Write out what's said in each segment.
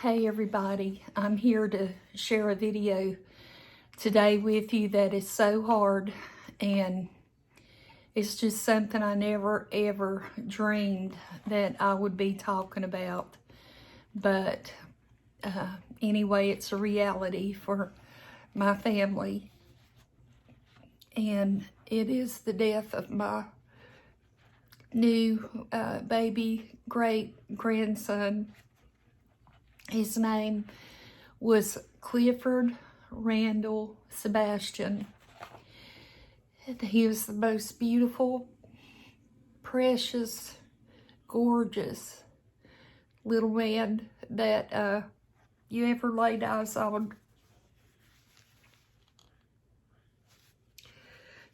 Hey everybody, I'm here to share a video today with you that is so hard, and it's just something I never ever dreamed that I would be talking about. But anyway, it's a reality for my family, and it is the death of my new baby great grandson. His name was Clifford Randall Sebastian. He was the most beautiful, precious, gorgeous little man that you ever laid eyes on.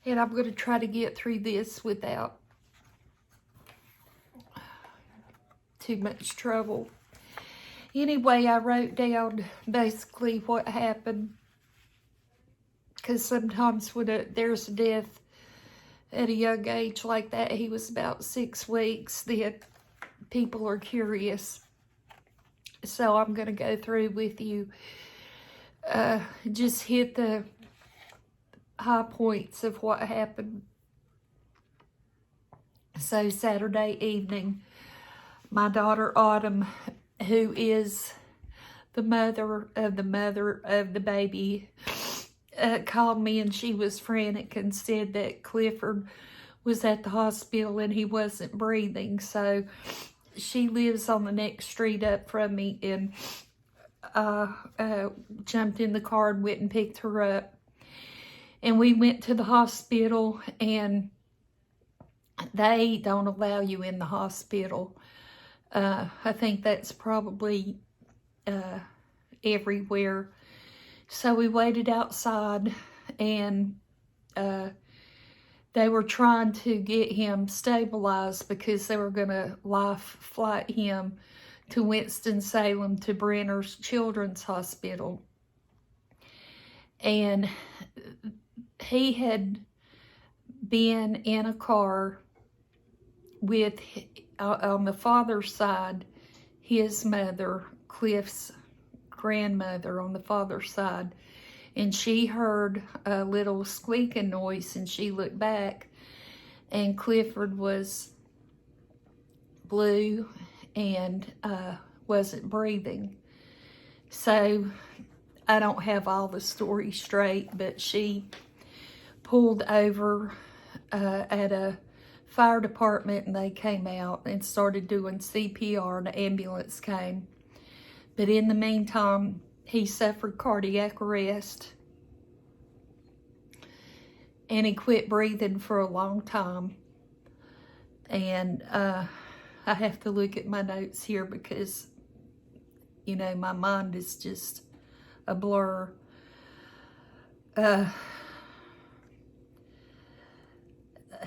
And I'm going to try to get through this without too much trouble. Anyway, I wrote down basically what happened, because sometimes when there's a death at a young age like that, he was about 6 weeks, then people are curious. So I'm going to go through with you, just hit the high points of what happened. So Saturday evening, my daughter Autumn, who is the mother of the baby, called me, and she was frantic and said that Clifford was at the hospital and he wasn't breathing. So she lives on the next street up from me, and jumped in the car and went and picked her up. And we went to the hospital, and they don't allow you in the hospital. I think that's probably everywhere. So we waited outside, and they were trying to get him stabilized because they were going to life flight him to Winston-Salem to Brenner's Children's Hospital. And he had been in a car with, on the father's side, his mother, Cliff's grandmother on the father's side, and she heard a little squeaking noise, and she looked back, and Clifford was blue and wasn't breathing. So I don't have all the story straight, but she pulled over at a fire department, and they came out and started doing CPR, and the ambulance came. But in the meantime, he suffered cardiac arrest, and he quit breathing for a long time. And I have to look at my notes here because, you know, my mind is just a blur.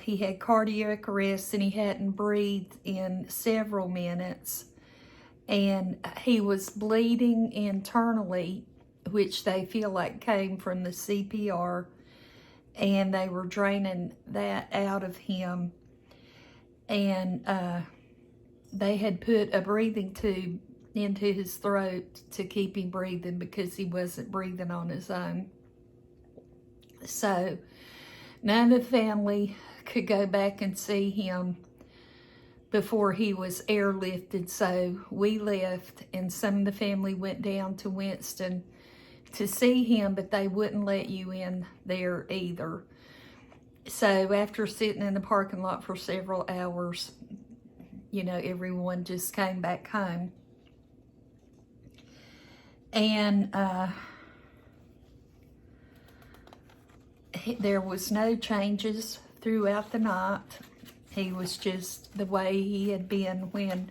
He had cardiac arrest, and he hadn't breathed in several minutes, and he was bleeding internally, which they feel like came from the CPR, and they were draining that out of him. And they had put a breathing tube into his throat to keep him breathing because he wasn't breathing on his own. So none of the family could go back and see him before he was airlifted. So we left, and some of the family went down to Winston to see him, but they wouldn't let you in there either. So after sitting in the parking lot for several hours, you know, everyone just came back home. And there was no changes throughout the night. He was just the way he had been when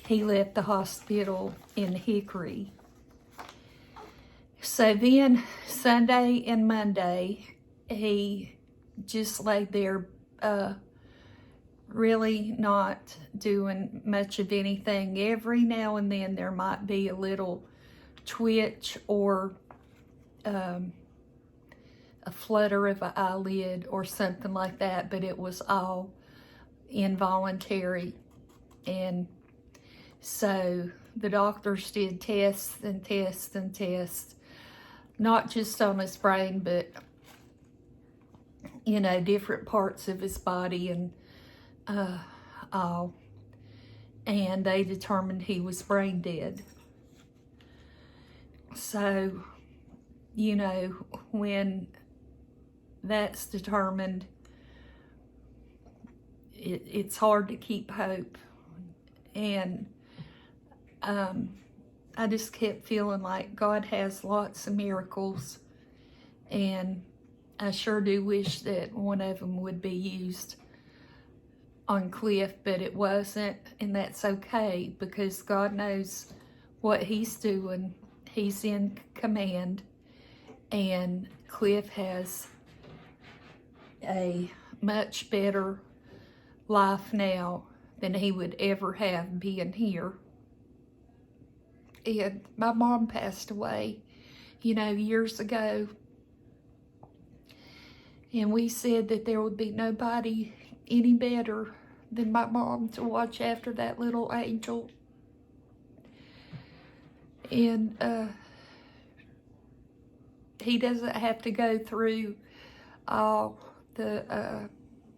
he left the hospital in Hickory. So then Sunday and Monday, he just laid there, really not doing much of anything. Every now and then there might be a little twitch or a flutter of an eyelid or something like that, but it was all involuntary. And so the doctors did tests and tests and tests, not just on his brain, but, you know, different parts of his body and all. And they determined he was brain dead. So, you know, when that's determined, it's hard to keep hope. And I just kept feeling like God has lots of miracles, and I sure do wish that one of them would be used on Cliff, but it wasn't, and that's okay, because God knows what he's doing. He's in command, and Cliff has a much better life now than he would ever have being here. And my mom passed away, you know, years ago, and we said that there would be nobody any better than my mom to watch after that little angel. And he doesn't have to go through all the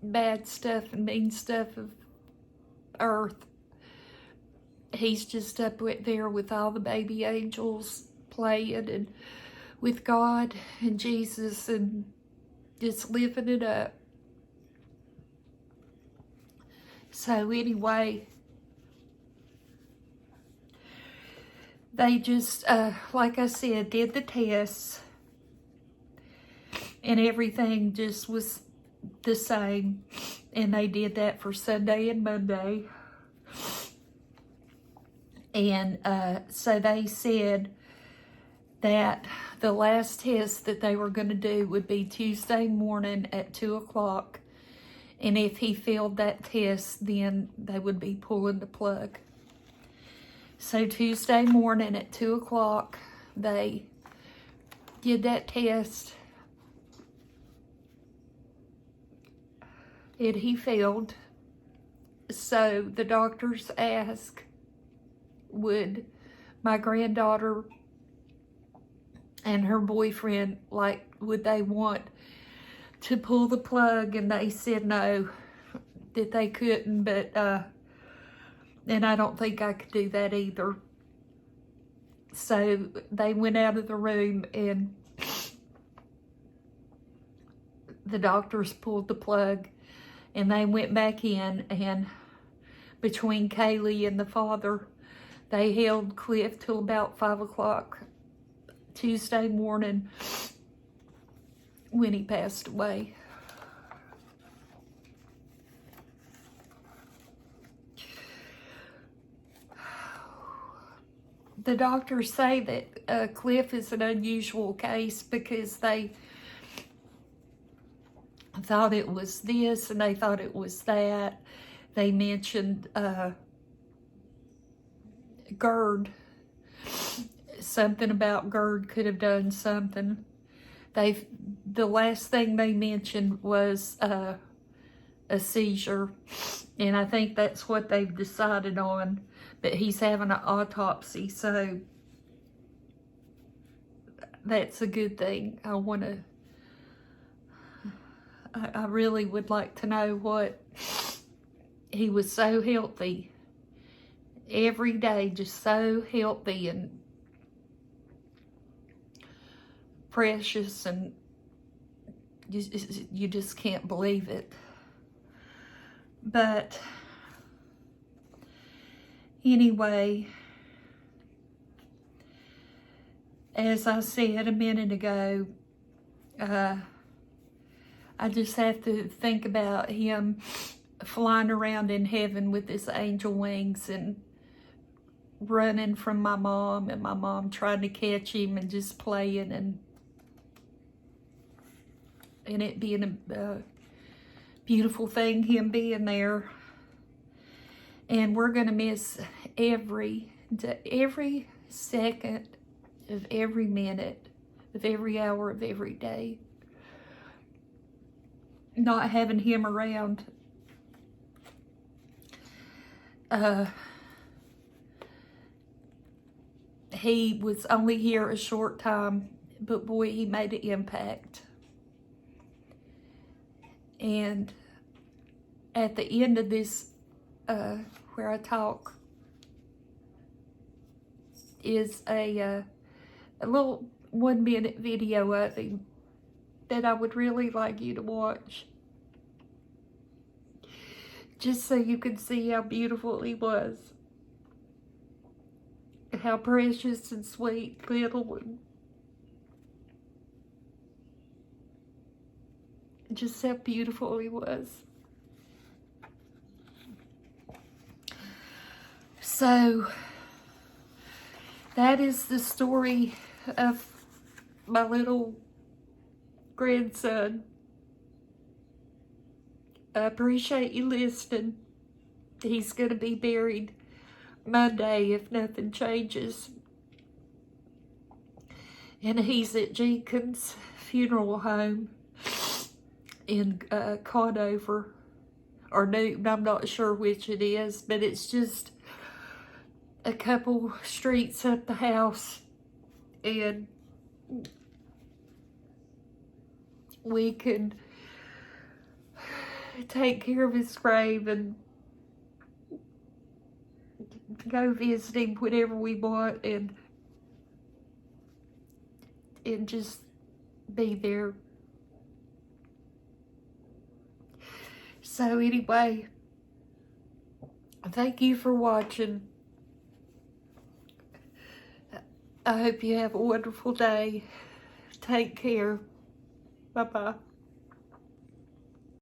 bad stuff and mean stuff of earth. He's just up there with all the baby angels playing, and with God and Jesus, and just living it up. So anyway, they just, like I said, did the tests, and everything just was the same. And they did that for Sunday and Monday. And so they said that the last test that they were going to do would be Tuesday morning at 2 o'clock. And if he failed that test, then they would be pulling the plug. So Tuesday morning at 2 o'clock, they did that test. And he failed. So the doctors asked, would my granddaughter and her boyfriend, like, would they want to pull the plug? And they said no, that they couldn't, but and I don't think I could do that either. So they went out of the room, and the doctors pulled the plug, and they went back in, and between Kaylee and the father, they held Cliff till about 5 o'clock Tuesday morning when he passed away. The doctors say that Cliff is an unusual case because they thought it was this and they thought it was that. They mentioned GERD. Something about GERD could have done something. The last thing they mentioned was a seizure, and I think that's what they've decided on. But he's having an autopsy, so that's a good thing. I really would like to know what. He was so healthy every day, just so healthy and precious, and you just can't believe it. But anyway, as I said a minute ago, I just have to think about him flying around in heaven with his angel wings and running from my mom, and my mom trying to catch him and just playing, and it being a beautiful thing, him being there. And we're going to miss every second of every minute of every hour of every day. Not having him around. he was only here a short time, but boy, he made an impact. And at the end of this, where I talk, is a little 1-minute video of him that I would really like you to watch, just so you can see how beautiful he was, how precious and sweet, little, and just how beautiful he was. So that is the story of my little grandson. I appreciate you listening. He's going to be buried Monday if nothing changes. And he's at Jenkins Funeral Home in Conover, or Newton, I'm not sure which it is, but it's just a couple streets up the house, and we can take care of his grave and go visit him whenever we want, and just be there. So anyway, thank you for watching. I hope you have a wonderful day. Take care. Bye-bye.